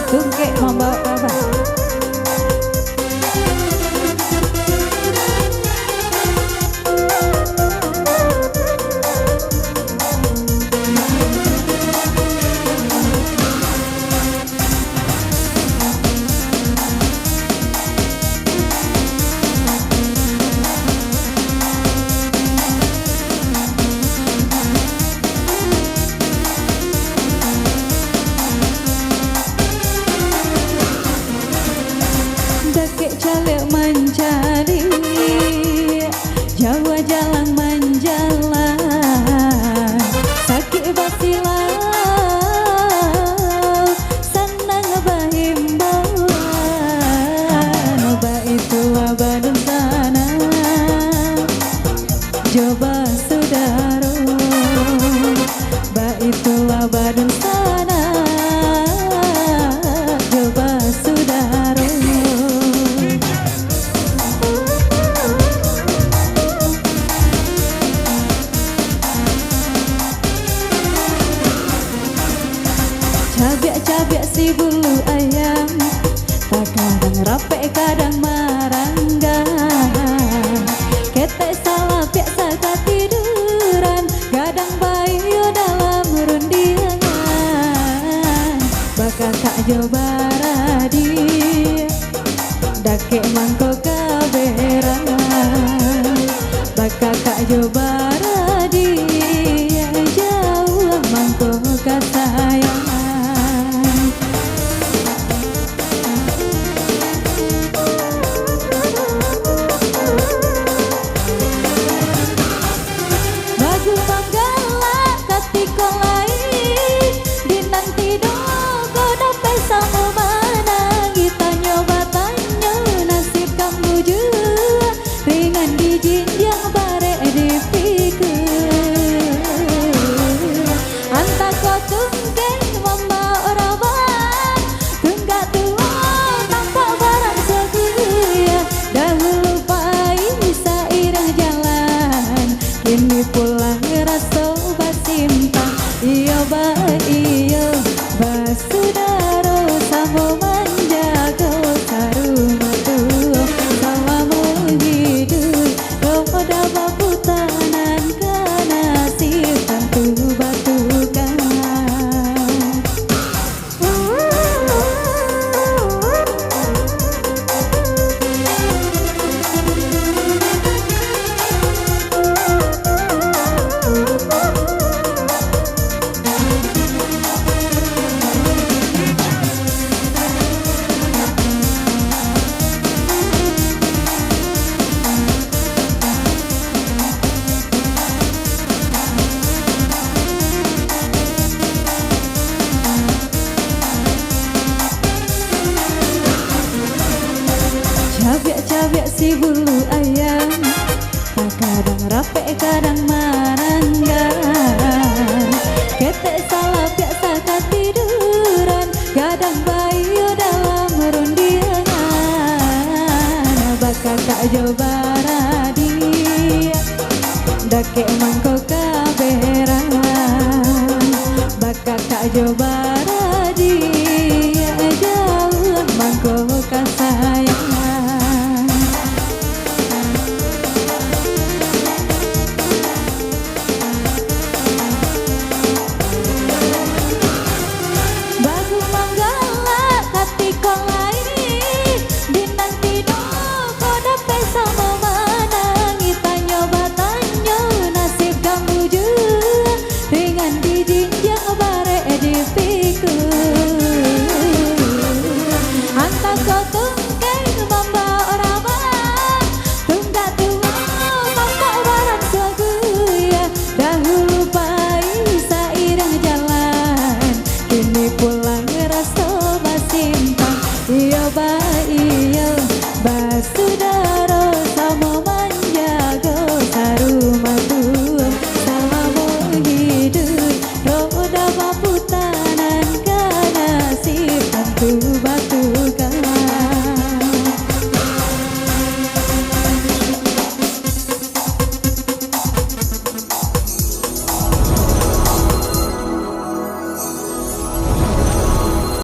Tungkek membawa kabar. Calik mencari Jawa jalan menjalan sakit basilau senang bahimbawan oba itu abadun sana coba saudara ba itu abadun sana coba saudara. Cabiak si bulu ayam tak kadang rape kadang maranggan ketek salah biasa tiduran kadang bayu dalam rundiangan bakal tak jobaradi dake mangko kaberan bakal tak jobaradi jauh mangko kasayang. Ini pulang rasa basimpang iyo ba iyo basudaro samo menjaga saruma tuh samamu hidup roda babutanan kana sifan tuh batukan. Cabiak si bulu ayam tak kadang rape kadang maranggan ketek salah biasa tiduran kadang bayu dalam rundiangan bakal tak jobaradi dake mangko kaberan bakal tak jobaradi jauh mangko kasayang. Basudaro sama menjaga saruma tuh samamu hidup roda babutanan kana sifat tuh